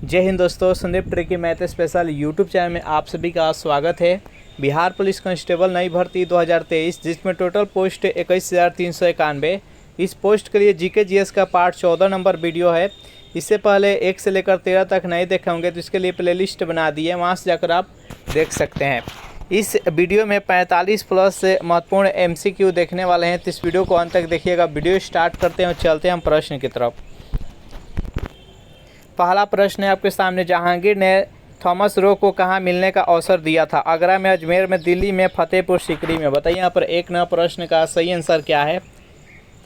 जय हिंद दोस्तों, Sandeep tricky math special YouTube channel में आप सभी का स्वागत है। बिहार पुलिस कांस्टेबल नई भर्ती 2023 जिसमें टोटल पोस्ट 21,391। इस पोस्ट के लिए जीके जीएस का पार्ट 14 नंबर वीडियो है। इससे पहले 1 से लेकर 13 तक नहीं देखे होंगे तो इसके लिए प्लेलिस्ट बना दी है, वहाँ से जाकर आप देख सकते हैं। इस वीडियो में 45 प्लस से महत्वपूर्ण MCQ देखने वाले हैं, तो इस वीडियो को अंत तक देखिएगा। वीडियो स्टार्ट करते हैं और चलते हैं हम प्रश्न की तरफ। पहला प्रश्न है आपके सामने, जहांगीर ने थॉमस रो को कहाँ मिलने का अवसर दिया था? आगरा में, अजमेर में, दिल्ली में, फतेहपुर सीकरी में। बताइए यहाँ पर एक नया प्रश्न का सही आंसर क्या है।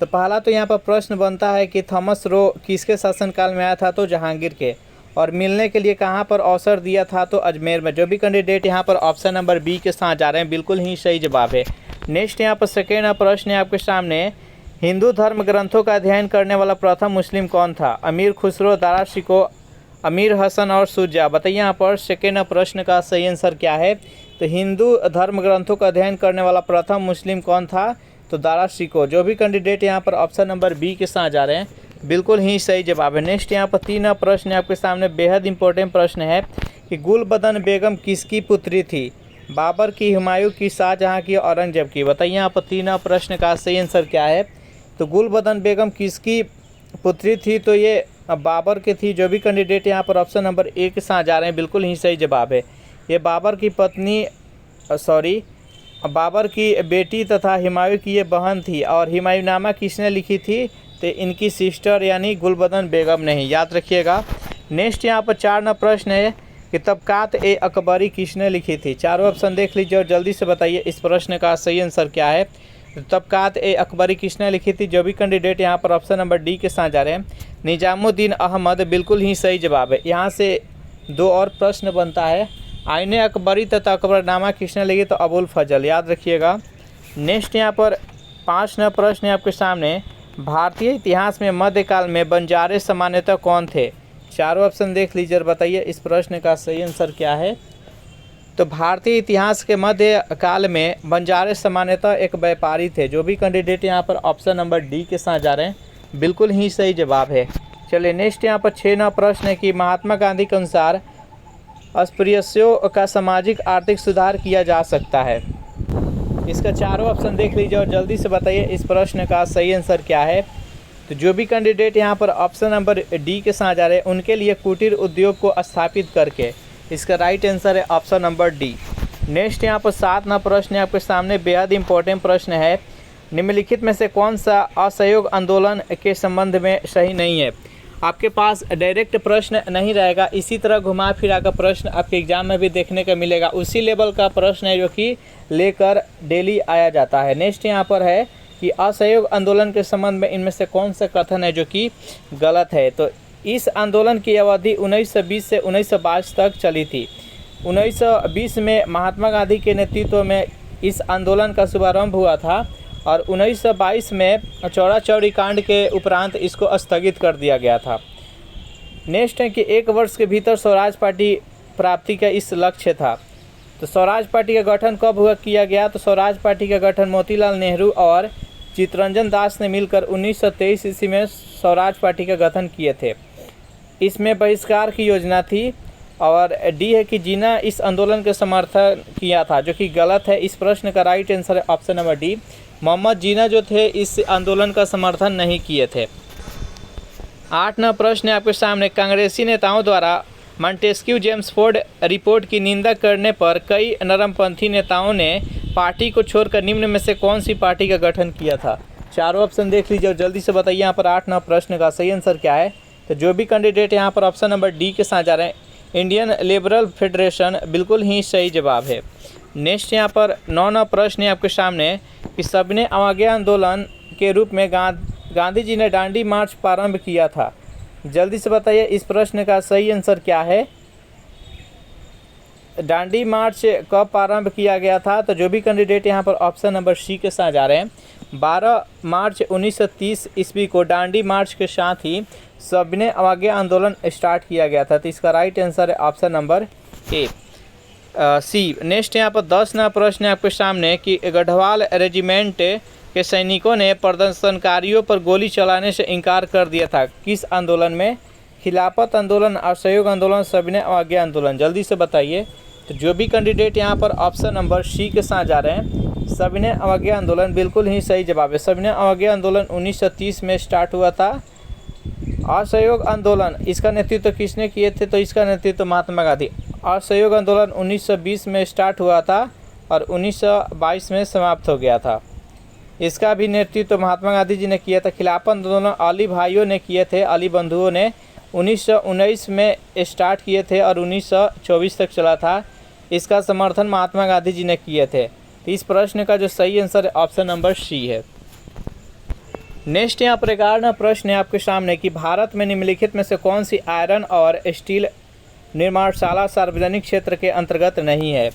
तो पहला तो यहाँ पर प्रश्न बनता है कि थॉमस रो किसके शासनकाल में आया था? तो जहांगीर के। और मिलने के लिए कहाँ पर अवसर दिया था? तो अजमेर में। जो भी कैंडिडेट यहाँ पर ऑप्शन नंबर बी के साथ जा रहे हैं बिल्कुल ही सही जवाब है। नेक्स्ट यहाँ पर सेकेंड प्रश्न है आपके सामने, हिंदू धर्म ग्रंथों का अध्ययन करने वाला प्रथम मुस्लिम कौन था? अमीर खुसरो, दारा शिको, अमीर हसन और शुजा। बताइए यहाँ पर सेकेंड प्रश्न का सही आंसर क्या है। तो हिंदू धर्म ग्रंथों का अध्ययन करने वाला प्रथम मुस्लिम कौन था? तो दारा शिको। जो भी कैंडिडेट यहाँ पर ऑप्शन नंबर बी के साथ जा रहे हैं बिल्कुल ही सही जवाब है। नेक्स्ट यहाँ पर तीन प्रश्न है आपके सामने, बेहद इंपॉर्टेंट प्रश्न है कि गुलबदन बेगम किसकी पुत्री थी? बाबर की, हुमायूं की, शाहजहाँ की, औरंगजेब की। बताइए यहाँ पर तीन प्रश्न का सही आंसर क्या है। तो गुलबदन बेगम किसकी पुत्री थी? तो ये बाबर की थी। जो भी कैंडिडेट यहाँ पर ऑप्शन नंबर ए के साथ जा रहे हैं बिल्कुल ही सही जवाब है। ये बाबर की पत्नी बाबर की बेटी तथा हुमायूं की ये बहन थी। और हुमायूंनामा किसने लिखी थी? तो इनकी सिस्टर यानी गुलबदन बेगम ने ही, याद रखिएगा। नेक्स्ट यहाँ पर चार प्रश्न है कि तबकात ए अकबरी किसने लिखी थी? चारों ऑप्शन देख लीजिए और जल्दी से बताइए इस प्रश्न का सही आंसर क्या है। तबकात ए अकबरी किसने लिखी थी? जो भी कैंडिडेट यहाँ पर ऑप्शन नंबर डी के साथ जा रहे हैं निजामुद्दीन अहमद, बिल्कुल ही सही जवाब है। यहाँ से दो और प्रश्न बनता है, आईने अकबरी तथा अकबरनामा किसने लिखी? तो अबुल फजल, याद रखिएगा। नेक्स्ट यहाँ पर 5 प्रश्न है आपके सामने, भारतीय इतिहास में मध्यकाल में बंजारे सामान्यतः कौन थे? चारों ऑप्शन देख लीजिए और बताइए इस प्रश्न का सही आंसर क्या है। तो भारतीय इतिहास के मध्य काल में बंजारे सामान्यतः एक व्यापारी थे। जो भी कैंडिडेट यहाँ पर ऑप्शन नंबर डी के साथ जा रहे हैं बिल्कुल ही सही जवाब है। चलिए नेक्स्ट यहाँ पर 6 प्रश्न है कि महात्मा गांधी के अनुसार अस्पृश्यों का सामाजिक आर्थिक सुधार किया जा सकता है। इसका चारों ऑप्शन देख लीजिए और जल्दी से बताइए इस प्रश्न का सही आंसर क्या है। तो जो भी कैंडिडेट यहाँ पर ऑप्शन नंबर डी के साथ जा रहे हैं उनके लिए कुटीर उद्योग को स्थापित करके, इसका राइट आंसर है ऑप्शन नंबर डी। नेक्स्ट यहाँ पर 7 प्रश्न है आपके सामने, बेहद इंपॉर्टेंट प्रश्न है, निम्नलिखित में से कौन सा असहयोग आंदोलन के संबंध में सही नहीं है? आपके पास डायरेक्ट प्रश्न नहीं रहेगा, इसी तरह घुमा फिरा का प्रश्न आपके एग्जाम में भी देखने का मिलेगा। उसी लेवल का प्रश्न है जो कि लेकर डेली आया जाता है। नेक्स्ट यहाँ पर है कि असहयोग आंदोलन के संबंध में इनमें से कौन सा कथन है जो कि गलत है? तो इस आंदोलन की अवधि 1920 से 1922 तक चली थी। 1920 में महात्मा गांधी के नेतृत्व में इस आंदोलन का शुभारंभ हुआ था और 1922 में चौरा चौरी कांड के उपरांत इसको स्थगित कर दिया गया था। नेक्स्ट है कि 1 वर्ष के भीतर स्वराज पार्टी प्राप्ति का इस लक्ष्य था। तो स्वराज पार्टी का गठन कब हुआ किया गया? तो स्वराज पार्टी का गठन मोतीलाल नेहरू और चित्तरंजन दास ने मिलकर 1923 ईस्वी में स्वराज पार्टी का गठन किए थे। इसमें बहिष्कार की योजना थी। और डी है कि जिन्ना इस आंदोलन के समर्थन किया था, जो कि गलत है। इस प्रश्न का राइट आंसर है ऑप्शन नंबर डी, मोहम्मद जिन्ना जो थे इस आंदोलन का समर्थन नहीं किए थे। 8 प्रश्न है आपके सामने, कांग्रेसी नेताओं द्वारा मॉन्टेस्क्यू जेम्सफोर्ड रिपोर्ट की निंदा करने पर कई नरमपंथी नेताओं ने पार्टी को छोड़कर निम्न में से कौन सी पार्टी का गठन किया था? चारों ऑप्शन देख लीजिए और जल्दी से बताइए यहाँ पर 8 प्रश्न का सही आंसर क्या है। तो जो भी कैंडिडेट यहाँ पर ऑप्शन नंबर डी के साथ जा रहे हैं इंडियन लिबरल फेडरेशन, बिल्कुल ही सही जवाब है। नेक्स्ट यहाँ पर 9 प्रश्न है आपके सामने कि सबने अवज्ञा आंदोलन के रूप में गांधी जी ने दांडी मार्च प्रारंभ किया था। जल्दी से बताइए इस प्रश्न का सही आंसर क्या है। दांडी मार्च कब प्रारंभ किया गया था? तो जो भी कैंडिडेट यहाँ पर ऑप्शन नंबर सी के साथ जा रहे हैं 12 मार्च 1930 ईस्वी को दांडी मार्च के साथ ही सविनय अवज्ञा आंदोलन स्टार्ट किया गया था। तो इसका राइट आंसर है option number A, C. Next यहाँ पर 10 प्रश्न है आपके सामने कि गढ़वाल रेजिमेंट के सैनिकों ने प्रदर्शनकारियों पर गोली चलाने से इनकार कर दिया था। किस आंदोलन में खिलाफत आंदोलन, असहयोग आंदोलन, सविनय अवज्ञा आंदोलन, जल्दी से बताइए। तो जो भी कैंडिडेट यहाँ पर ऑप्शन नंबर सी के साथ जा रहे हैं, सविनय अवज्ञा आंदोलन, बिल्कुल ही सही जवाब है। सविनय अवज्ञा आंदोलन 1930 में स्टार्ट हुआ था। असहयोग आंदोलन, इसका नेतृत्व किसने किए थे? तो इसका नेतृत्व महात्मा गांधी। असहयोग आंदोलन 1920 में स्टार्ट हुआ था और 1922 में समाप्त हो गया था। इसका भी नेतृत्व महात्मा गांधी जी ने किया था। खिलाफत आंदोलन अली भाइयों ने किए थे, अली बंधुओं ने 1919 में स्टार्ट किए थे और 1924 तक चला था। इसका समर्थन महात्मा गांधी जी ने किए थे। तो इस प्रश्न का जो सही आंसर ऑप्शन नंबर सी है। नेक्स्ट यहाँ पर 11वां प्रश्न है आपके सामने कि भारत में निम्नलिखित में से कौन सी आयरन और स्टील निर्माणशाला सार्वजनिक क्षेत्र के अंतर्गत नहीं है?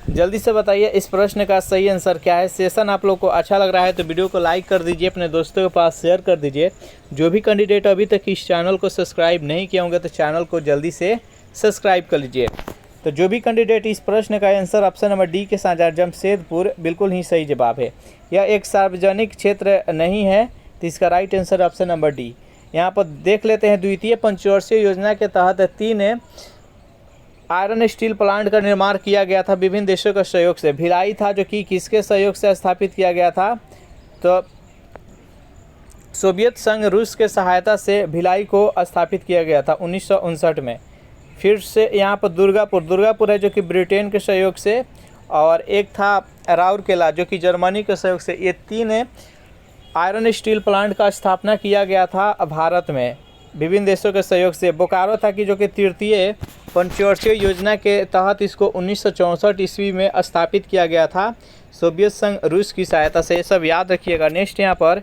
जल्दी से बताइए इस प्रश्न का सही आंसर क्या है। सेशन आप लोग को अच्छा लग रहा है तो वीडियो को लाइक कर दीजिए, अपने दोस्तों के पास शेयर कर दीजिए। जो भी कैंडिडेट अभी तक इस चैनल को सब्सक्राइब नहीं किए होंगे तो चैनल को जल्दी से सब्सक्राइब कर लीजिए। तो जो भी कैंडिडेट इस प्रश्न का आंसर ऑप्शन नंबर डी के साथ जमशेदपुर, बिल्कुल ही सही जवाब है। यह एक सार्वजनिक क्षेत्र नहीं है, तो इसका right answer option number D. यहाँ पर देख लेते हैं, द्वितीय पंचवर्षीय योजना के तहत 3 आयरन स्टील प्लांट का निर्माण किया गया था विभिन्न देशों के सहयोग से। भिलाई था जो कि किसके सहयोग से स्थापित किया गया था? तो सोवियत संघ रूस के सहायता से भिलाई को स्थापित किया गया था 1959 में। फिर से यहाँ पर दुर्गापुर है जो कि ब्रिटेन के सहयोग से, और एक था राउरकेला जो कि जर्मनी के सहयोग से। ये 3 आयरन स्टील प्लांट का स्थापना किया गया था भारत में विभिन्न देशों के सहयोग से। बोकारो था कि जो कि तृतीय पंचवर्षीय योजना के तहत इसको 1964 ईस्वी में स्थापित किया गया था सोवियत संघ रूस की सहायता से। सब याद रखिएगा। नेक्स्ट यहाँ पर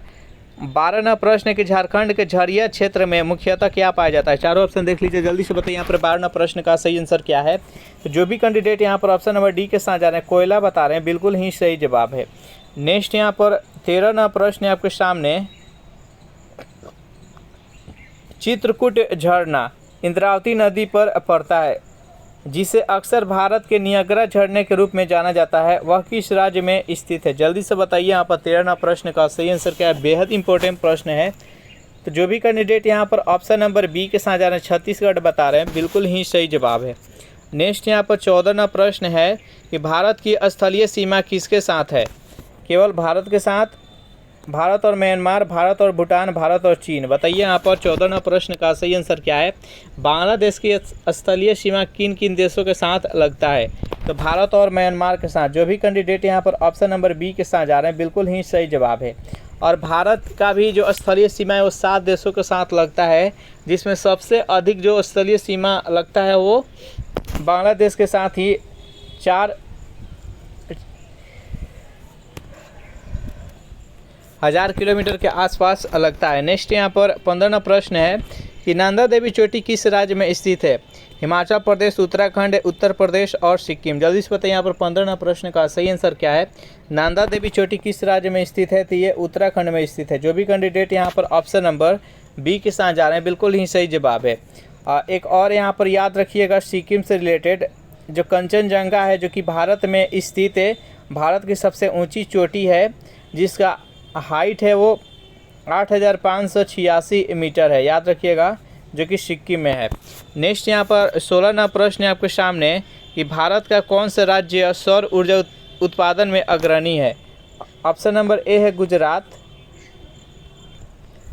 12वां प्रश्न है कि झारखंड के झरिया क्षेत्र में मुख्यतः क्या पाया जाता है? चारों ऑप्शन देख लीजिए, जल्दी से बताइए यहाँ पर 12वां प्रश्न का सही आंसर क्या है। तो जो भी कैंडिडेट यहाँ पर ऑप्शन नंबर डी के साथ जा रहे हैं, कोयला बता रहे हैं, बिल्कुल ही सही जवाब है। नेक्स्ट यहाँ पर 13वां प्रश्न है आपके सामने, चित्रकूट झरना इंद्रावती नदी पर पड़ता है जिसे अक्सर भारत के नियाग्रा झरने के रूप में जाना जाता है, वह किस राज्य में स्थित है? जल्दी से बताइए यहाँ पर 13वां प्रश्न का सही आंसर क्या है। बेहद इंपॉर्टेंट प्रश्न है। तो जो भी कैंडिडेट यहाँ पर ऑप्शन नंबर बी के साथ जा रहे हैं, छत्तीसगढ़ बता रहे हैं, बिल्कुल ही सही जवाब है। नेक्स्ट यहाँ पर 14वां प्रश्न है कि भारत की स्थलीय सीमा किसके साथ है? केवल भारत के साथ, भारत और म्यांमार, भारत और भूटान, भारत और चीन। बताइए यहाँ पर 14वां प्रश्न का सही आंसर क्या है। बांग्लादेश की स्थलीय सीमा किन किन देशों के साथ लगता है? तो भारत और म्यांमार के साथ। जो भी कैंडिडेट यहाँ पर ऑप्शन नंबर बी के साथ जा रहे हैं, बिल्कुल ही सही जवाब है। और भारत का भी जो स्थलीय सीमा है वो 7 देशों के साथ लगता है, जिसमें सबसे अधिक जो स्थलीय सीमा लगता है वो बांग्लादेश के साथ ही 4000 किलोमीटर के आसपास लगता है। नेक्स्ट यहाँ पर 15वां प्रश्न है कि नंदा देवी चोटी किस राज्य में स्थित है? हिमाचल प्रदेश, उत्तराखंड, उत्तर प्रदेश और सिक्किम। जल्दी से बताइए यहाँ पर 15वां प्रश्न का सही आंसर क्या है। नंदा देवी चोटी किस राज्य में स्थित है? तो ये उत्तराखंड में स्थित है। जो भी कैंडिडेट यहाँ पर ऑप्शन नंबर बी के साथ जा रहे हैं, बिल्कुल ही सही जवाब है। एक और यहाँ पर याद रखिएगा सिक्किम से रिलेटेड, जो कंचनजंगा है जो कि भारत में स्थित है, भारत की सबसे ऊँची चोटी है जिसका हाइट है वो 8586 मीटर है, याद रखिएगा, जो कि सिक्किम में है। नेक्स्ट यहाँ पर 16वां प्रश्न है आपके सामने कि भारत का कौन सा राज्य सौर ऊर्जा उत्पादन में अग्रणी है? ऑप्शन नंबर ए है गुजरात,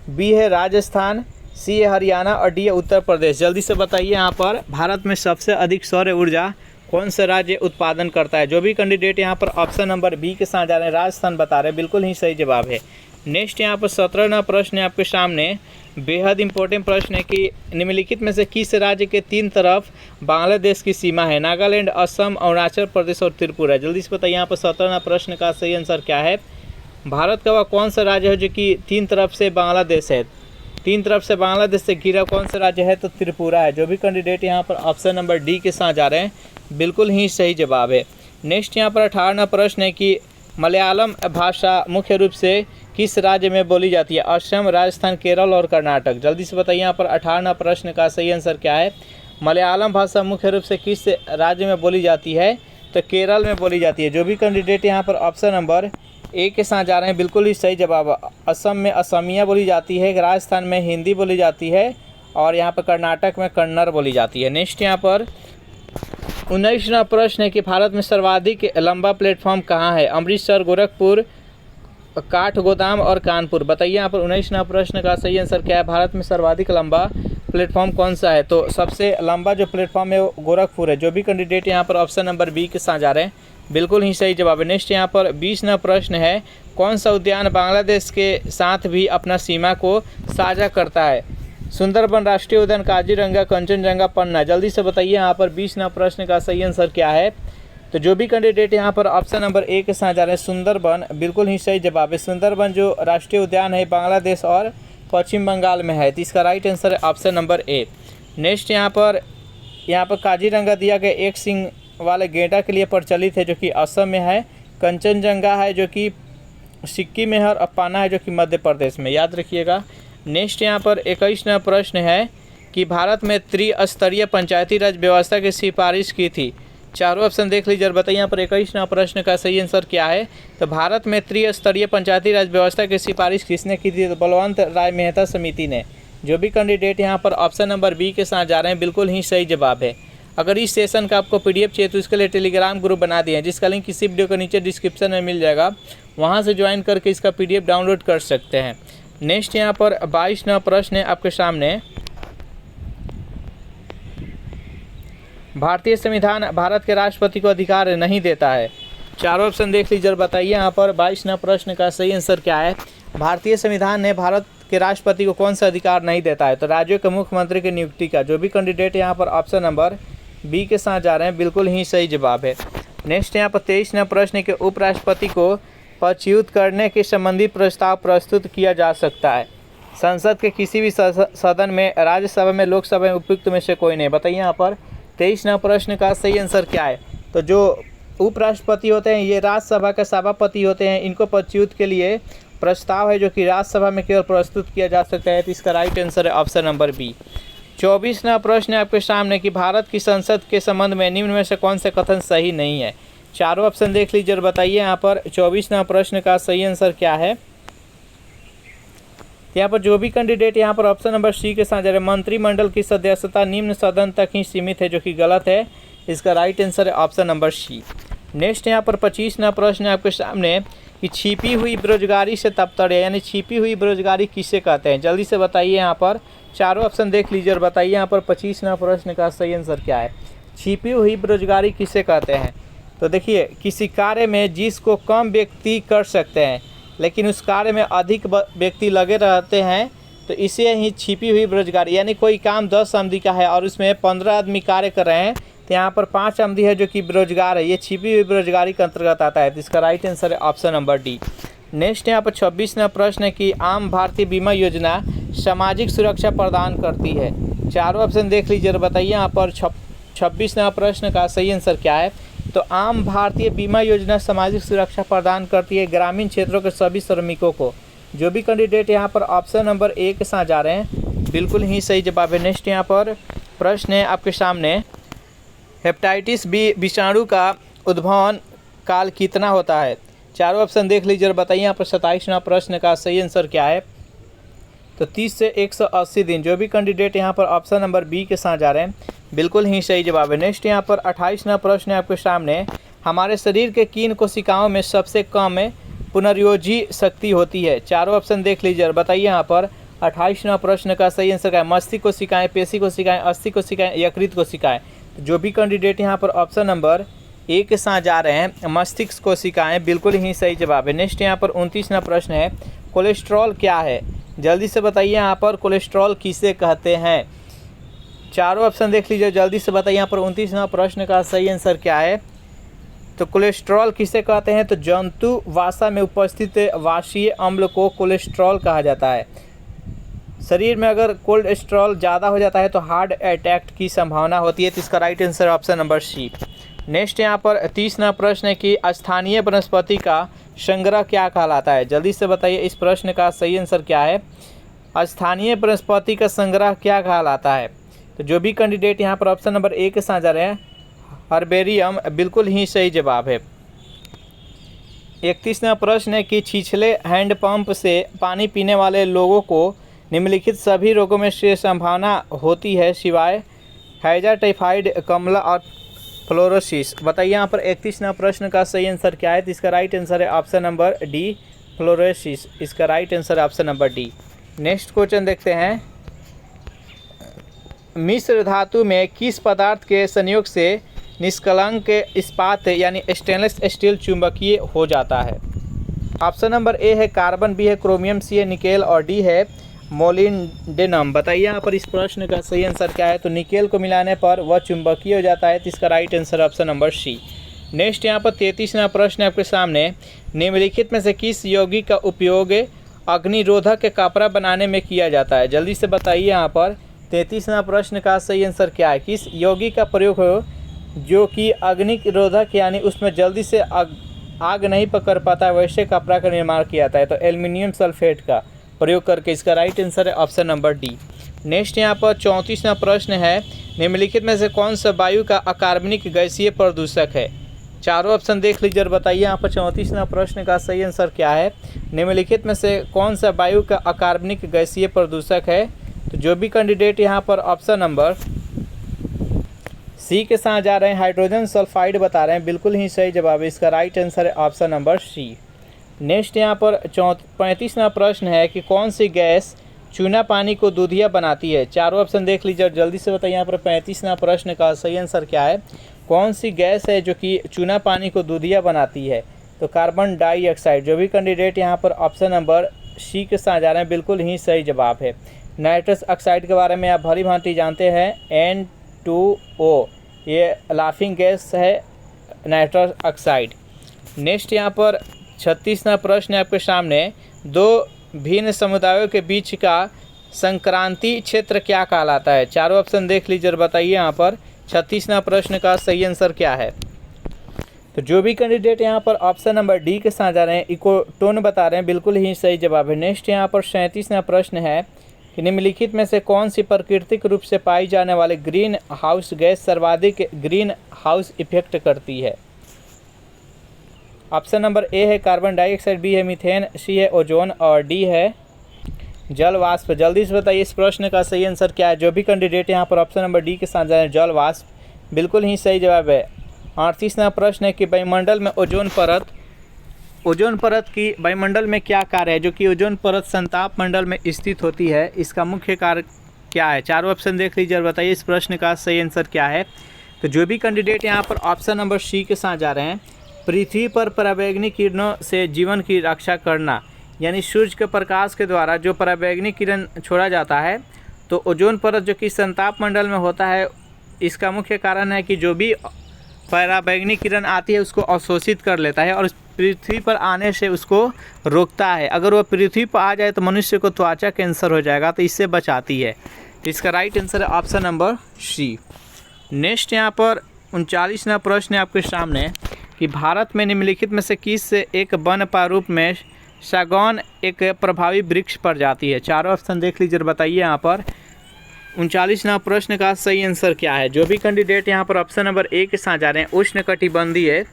बी है राजस्थान, सी है हरियाणा और डी है उत्तर प्रदेश। जल्दी से बताइए यहाँ पर भारत में सबसे अधिक सौर ऊर्जा कौन सा राज्य उत्पादन करता है? जो भी कैंडिडेट यहाँ पर ऑप्शन नंबर बी के साथ जा रहे हैं, राजस्थान बता रहे हैं, बिल्कुल ही सही जवाब है। नेक्स्ट यहाँ पर 17वां प्रश्न है आपके सामने, बेहद इंपॉर्टेंट प्रश्न है कि निम्नलिखित में से किस राज्य के 3 तरफ बांग्लादेश की सीमा है? नागालैंड, असम, अरुणाचल प्रदेश और त्रिपुरा। जल्दी से बताइए यहाँ पर 17वां प्रश्न का सही आंसर क्या है। भारत का वह कौन सा राज्य है जो कि 3 तरफ से बांग्लादेश है? 3 तरफ से बांग्लादेश से घिरा कौन सा राज्य है? तो त्रिपुरा है। जो भी कैंडिडेट यहाँ पर ऑप्शन नंबर डी के साथ जा रहे हैं, बिल्कुल ही सही जवाब है। नेक्स्ट यहाँ पर 18वां प्रश्न है कि मलयालम भाषा मुख्य रूप से किस राज्य में बोली जाती है? असम, राजस्थान, केरल और कर्नाटक। जल्दी से बताइए यहाँ पर 18वां प्रश्न का सही आंसर क्या है। मलयालम भाषा मुख्य रूप से किस राज्य में बोली जाती है? तो केरल में बोली जाती है। जो भी कैंडिडेट यहाँ पर ऑप्शन नंबर ए के साथ जा रहे हैं, बिल्कुल ही सही जवाब। असम में असमिया बोली जाती है, राजस्थान में हिंदी बोली जाती है और यहाँ पर कर्नाटक में कन्नड़ बोली जाती है। नेक्स्ट यहाँ पर 19वां प्रश्न है कि भारत में सर्वाधिक लंबा प्लेटफॉर्म कहाँ है? अमृतसर, गोरखपुर, काठगोदाम और कानपुर। बताइए यहाँ पर 19वां प्रश्न का सही आंसर क्या है? भारत में सर्वाधिक लंबा प्लेटफॉर्म कौन सा है? तो सबसे लंबा जो प्लेटफॉर्म है वो गोरखपुर है। जो भी कैंडिडेट यहाँ पर ऑप्शन नंबर बी के साथ जा रहे हैं बिल्कुल ही सही जवाब है। नेक्स्ट यहाँ पर 20वां प्रश्न है, कौन सा उद्यान बांग्लादेश के साथ भी अपना सीमा को साझा करता है? सुंदरबन राष्ट्रीय उद्यान, काजीरंगा, कंचनजंगा, पन्ना। जल्दी से बताइए यहाँ पर 20वां प्रश्न का सही आंसर क्या है? तो जो भी कैंडिडेट यहाँ पर ऑप्शन नंबर ए के साथ जा रहे हैं सुंदरबन, बिल्कुल ही सही जवाब है। सुंदरबन जो राष्ट्रीय उद्यान है बांग्लादेश और पश्चिम बंगाल में है, तो इसका राइट आंसर है ऑप्शन नंबर ए। नेक्स्ट यहाँ पर काजीरंगा दिया गया एक सिंग वाले गेंडा के लिए प्रचलित है जो कि असम में है, कंचनजंगा है जो कि सिक्किम में है और पन्ना है जो कि मध्य प्रदेश में, याद रखिएगा। नेक्स्ट यहाँ पर 21वां प्रश्न है कि भारत में त्रिस्तरीय पंचायती राज व्यवस्था की सिफारिश की थी। चारों ऑप्शन देख लीजिए और बताइए यहाँ पर 21वां प्रश्न का सही आंसर क्या है? तो भारत में त्रिस्तरीय पंचायती राज व्यवस्था की सिफारिश किसने की थी? तो बलवंत राय मेहता समिति ने। जो भी कैंडिडेट यहाँ पर ऑप्शन नंबर बी के साथ जा रहे हैं बिल्कुल ही सही जवाब है। अगर इस सेशन का आपको पीडीएफ चाहिए तो इसके लिए टेलीग्राम ग्रुप बना दिए हैं जिसका लिंक इसी वीडियो के नीचे डिस्क्रिप्शन में मिल जाएगा, वहाँ से ज्वाइन करके इसका पीडीएफ डाउनलोड कर सकते हैं। नेक्स्ट यहाँ पर 22वां प्रश्न है आपके सामने, भारतीय संविधान भारत के राष्ट्रपति को अधिकार नहीं देता है। चारों ऑप्शन देख लीजिए और बताइए यहाँ पर 22वां प्रश्न का सही आंसर क्या है? भारतीय संविधान ने भारत के राष्ट्रपति को कौन सा अधिकार नहीं देता है? तो राज्यों के मुख्यमंत्री की नियुक्ति का। जो भी कैंडिडेट यहाँ पर ऑप्शन नंबर बी के साथ जा रहे हैं बिल्कुल ही सही जवाब है। नेक्स्ट यहाँ पर 23वां प्रश्न के उपराष्ट्रपति को पदच्युत करने के संबंधित प्रस्ताव प्रस्तुत किया जा सकता है। संसद के किसी भी सदन में, राज्यसभा में, लोकसभा में उपयुक्त में से कोई नहीं। बताइए यहाँ पर 23वां प्रश्न का सही आंसर क्या है? तो जो उपराष्ट्रपति होते हैं ये राज्यसभा के सभापति होते हैं, इनको पदच्युत के लिए प्रस्ताव है जो कि राज्यसभा में केवल प्रस्तुत किया जा सकता है, तो इसका राइट आंसर है ऑप्शन नंबर बी। 24वां प्रश्न है आपके सामने कि भारत की संसद के संबंध में निम्न में से कौन से कथन सही नहीं है? चारों ऑप्शन देख लीजिए और बताइए यहाँ पर 24वां प्रश्न का सही आंसर क्या है? यहाँ पर जो भी कैंडिडेट यहाँ पर ऑप्शन नंबर सी के साथ जा रहे हैं, मंत्रिमंडल की सदस्यता निम्न सदन तक ही सीमित है, जो कि गलत है। इसका राइट आंसर है ऑप्शन नंबर सी। नेक्स्ट यहाँ पर 25वां प्रश्न है आपके सामने कि छिपी हुई बेरोजगारी से तबतड़े, यानी छिपी हुई बेरोजगारी किसे कहते हैं? जल्दी से बताइए यहाँ पर, चारों ऑप्शन देख लीजिए और बताइए यहाँ पर 25वां प्रश्न का सही आंसर क्या है? छिपी हुई बेरोजगारी किसे कहते हैं? तो देखिए, किसी कार्य में जिसको कम व्यक्ति कर सकते हैं लेकिन उस कार्य में अधिक व्यक्ति लगे रहते हैं, तो इसे ही छिपी हुई बेरोजगारी, यानी कोई काम 10 आमदी का है और उसमें 15 आदमी कार्य कर रहे हैं, तो यहाँ पर 5 आमदी है जो कि बेरोजगार है, ये छिपी हुई बेरोजगारी के अंतर्गत आता है, तो इसका राइट आंसर है ऑप्शन नंबर डी। नेक्स्ट यहाँ पर 26वां प्रश्न है कि आम भारतीय बीमा योजना सामाजिक सुरक्षा प्रदान करती है। चारों ऑप्शन देख लीजिए और बताइए यहाँ पर 26वां प्रश्न का सही आंसर क्या है? तो आम भारतीय बीमा योजना सामाजिक सुरक्षा प्रदान करती है ग्रामीण क्षेत्रों के सभी श्रमिकों को। जो भी कैंडिडेट यहाँ पर ऑप्शन नंबर ए के साथ जा रहे हैं बिल्कुल ही सही जवाब है। नेक्स्ट यहाँ पर प्रश्न है आपके सामने, हेपेटाइटिस बी विषाणु का उद्भवन काल कितना होता है? चारों ऑप्शन देख लीजिए और बताइए यहाँ पर 27वां प्रश्न का सही आंसर क्या है? तो 30 से 180 दिन। जो भी कैंडिडेट यहाँ पर ऑप्शन नंबर बी के साथ जा रहे हैं बिल्कुल ही सही जवाब है। नेक्स्ट यहाँ पर 28वां प्रश्न है आपके सामने, हमारे शरीर के किन कोशिकाओं में सबसे कम पुनर्योजी शक्ति होती है? चारों ऑप्शन देख लीजिए और बताइए यहाँ पर 28वां प्रश्न का सही आंसर क्या है? मस्तिष्क कोशिकाएं, पेशी कोशिकाएं, अस्थि कोशिकाएं, यकृत कोशिकाएं। जो भी कैंडिडेट यहाँ पर ऑप्शन नंबर ए के साथ जा रहे हैं मस्तिष्क कोशिकाएं, बिल्कुल ही सही जवाब है। नेक्स्ट यहाँ पर 29वां प्रश्न है, कोलेस्ट्रॉल क्या है? जल्दी से बताइए यहाँ पर कोलेस्ट्रॉल किसे कहते हैं? चारों ऑप्शन देख लीजिए, जल्दी से बताइए यहाँ पर 29वां प्रश्न का सही आंसर क्या है? तो कोलेस्ट्रॉल किसे कहते हैं? तो जंतु वासा में उपस्थित वाशीय अम्ल को कोलेस्ट्रॉल कहा जाता है। शरीर में अगर कोलेस्ट्रॉल ज़्यादा हो जाता है तो हार्ट अटैक की संभावना होती है, तो इसका right answer option number C. Next यहाँ पर 30वां प्रश्न है कि स्थानीय वनस्पति का संग्रह क्या कहलाता है? जल्दी से बताइए इस प्रश्न का सही आंसर क्या है? स्थानीय वनस्पति का संग्रह क्या कहलाता है? तो जो भी कैंडिडेट यहाँ पर ऑप्शन नंबर ए के साथ जा रहे हैं हर्बेरियम, बिल्कुल ही सही जवाब है। 31वां प्रश्न है कि छिछले हैंडपंप से पानी पीने वाले लोगों को निम्नलिखित सभी रोगों में से संभावना होती है सिवाय हैजा, टाइफाइड, कमला और फ्लोरोसिस। बताइए यहाँ पर 31वां प्रश्न का सही आंसर क्या है? तो इसका राइट आंसर है ऑप्शन नंबर डी, फ्लोरोसिस। इसका राइट आंसर है option number D. Next question देखते हैं, मिश्र धातु में किस पदार्थ के संयोग से निष्कलंक इस्पात यानी स्टेनलेस स्टील चुंबकीय हो जाता है? ऑप्शन नंबर ए है कार्बन, बी है क्रोमियम, सी है निकेल और डी है मोलिब्डेनम। बताइए यहाँ पर इस प्रश्न का सही आंसर क्या है? तो निकेल को मिलाने पर वह चुंबकीय हो जाता है, तो इसका right answer option number C. Next यहाँ पर 33वां प्रश्न आपके सामने, निम्नलिखित में से किस यौगिक का उपयोग अग्निरोधक कपड़ा बनाने में किया जाता है? जल्दी से बताइए यहाँ पर 33वां प्रश्न का सही आंसर क्या है? किस यौगिक का प्रयोग हो जो कि अग्निरोधक यानी उसमें जल्दी से आग नहीं पकड़ पाता है वैसे कपड़ा का निर्माण किया जाता है? तो एल्युमिनियम सल्फेट का प्रयोग करके। इसका राइट आंसर है ऑप्शन नंबर डी। नेक्स्ट यहाँ पर 34वां प्रश्न है, निम्नलिखित में से कौन सा वायु का अकार्बनिक गैसीय प्रदूषक है? चारों ऑप्शन देख लीजिए और बताइए यहाँ पर 34वां प्रश्न का सही आंसर क्या है? निम्नलिखित में से कौन सा वायु का अकार्बनिक गैसीय प्रदूषक है? तो जो भी कैंडिडेट यहाँ पर ऑप्शन नंबर सी के साथ जा रहे हैं, हाइड्रोजन सल्फाइड बता रहे हैं, बिल्कुल ही सही जवाब है। इसका राइट आंसर है ऑप्शन नंबर सी। नेक्स्ट यहाँ पर 35वां प्रश्न है कि कौन सी गैस चूना पानी को दूधिया बनाती है? चारों ऑप्शन देख लीजिए और जल्दी से बताइए यहाँ पर 35वां प्रश्न का सही आंसर क्या है? कौन सी गैस है जो कि चूना पानी को दूधिया बनाती है? तो कार्बन डाइऑक्साइड। जो भी कैंडिडेट यहाँ पर ऑप्शन नंबर सी के साथ जा रहे हैं, बिल्कुल ही सही जवाब है। नाइट्रस ऑक्साइड के बारे में आप भली भांति जानते हैं, N2O, ये लाफिंग गैस है नाइट्रस ऑक्साइड। नेक्स्ट यहाँ पर 36वां प्रश्न है आपके सामने, दो भिन्न समुदायों के बीच का संक्रांति क्षेत्र क्या कहलाता है? चारों ऑप्शन देख लीजिए और बताइए यहाँ पर 36वां प्रश्न का सही आंसर क्या है? तो जो भी कैंडिडेट यहाँ पर ऑप्शन नंबर डी के साथ जा रहे हैं, इकोटोन बता रहे हैं, बिल्कुल ही सही जवाब है। नेक्स्ट यहाँ पर 37वां प्रश्न है कि निम्नलिखित में से कौन सी प्राकृतिक रूप से पाई जाने वाले ग्रीन हाउस गैस सर्वाधिक ग्रीन हाउस इफेक्ट करती है? ऑप्शन नंबर ए है कार्बन डाइऑक्साइड, बी है मीथेन, सी है ओजोन और डी है जल वाष्प। जल्दी से बताइए इस प्रश्न का सही आंसर क्या है? जो भी कैंडिडेट यहाँ पर ऑप्शन नंबर डी के साथ जा रहे हैं, जल वाष्प, बिल्कुल ही सही जवाब है। 38वां प्रश्न है कि वायुमंडल में ओजोन परत की वायुमंडल में क्या कार्य है? जो कि ओजोन परत संताप मंडल में स्थित होती है, इसका मुख्य कार्य क्या है? चारों ऑप्शन देख लीजिए और बताइए इस प्रश्न का सही आंसर क्या है? तो जो भी कैंडिडेट यहाँ पर ऑप्शन नंबर सी के साथ जा रहे हैं, पृथ्वी पर पराबैंगनी किरणों से जीवन की रक्षा करना, यानी सूर्य के प्रकाश के द्वारा जो पराबैंगनी किरण छोड़ा जाता है, तो ओजोन परत जो कि संताप मंडल में होता है, इसका मुख्य कारण है कि जो भी पराबैंगनी किरण आती है उसको अवशोषित कर लेता है और पृथ्वी पर आने से उसको रोकता है। अगर वह पृथ्वी पर आ जाए तो मनुष्य को त्वचा कैंसर हो जाएगा, तो इससे बचाती है। तो इसका राइट आंसर है ऑप्शन नंबर सी। नेक्स्ट यहाँ पर 39वां प्रश्न है आपके सामने कि भारत में निम्नलिखित में से किस एक वन प्रारूप में सागौन एक प्रभावी वृक्ष प्रजाति है? चारों ऑप्शन देख लीजिए, बताइए यहाँ पर 39वां प्रश्न का सही आंसर क्या है? जो भी कैंडिडेट यहाँ पर ऑप्शन नंबर ए के साथ जा रहे हैं, उष्णकटिबंधीय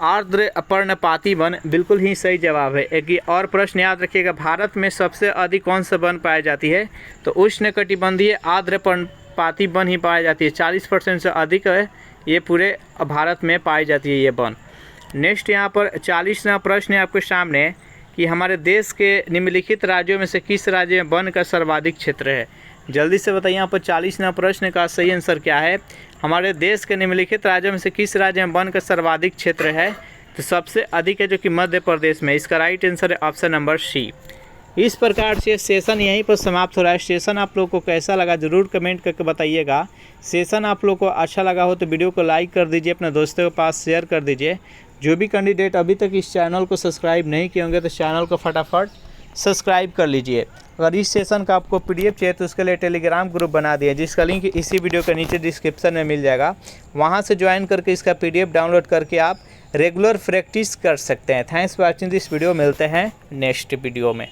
आर्द्र पर्णपाती वन, बिल्कुल ही सही जवाब है। एक और प्रश्न याद रखिएगा, भारत में सबसे अधिक कौन सा वन पाई जाती है? तो उष्णकटिबंधीय आर्द्र पर्णपाती वन ही पाई जाती है। 40% से अधिक है ये पूरे भारत में पाई जाती है ये वन। नेक्स्ट यहाँ पर 40वां प्रश्न है आपके सामने कि हमारे देश के निम्नलिखित राज्यों में से किस राज्य में वन का सर्वाधिक क्षेत्र है? जल्दी से बताइए यहाँ पर 40वां प्रश्न का सही आंसर क्या है? हमारे देश के निम्नलिखित राज्यों में से किस राज्य में वन का सर्वाधिक क्षेत्र है? तो सबसे अधिक है जो कि मध्य प्रदेश में। इसका राइट आंसर है ऑप्शन नंबर सी। इस प्रकार से सेशन यहीं पर समाप्त हो रहा है। सेशन आप लोगों को कैसा लगा ज़रूर कमेंट करके बताइएगा। सेशन आप लोगों को अच्छा लगा हो तो वीडियो को लाइक कर दीजिए, अपने दोस्तों के पास शेयर कर दीजिए। जो भी कैंडिडेट अभी तक इस चैनल को सब्सक्राइब नहीं किए होंगे तो चैनल को फटाफट सब्सक्राइब कर लीजिए। अगर इस सेशन का आपको PDF चाहिए तो उसके लिए टेलीग्राम ग्रुप बना दिए, जिसका लिंक इसी वीडियो के नीचे डिस्क्रिप्शन में मिल जाएगा। वहां से ज्वाइन करके इसका PDF डाउनलोड करके आप रेगुलर प्रैक्टिस कर सकते हैं। Thanks for watching this video. मिलते हैं नेक्स्ट वीडियो में।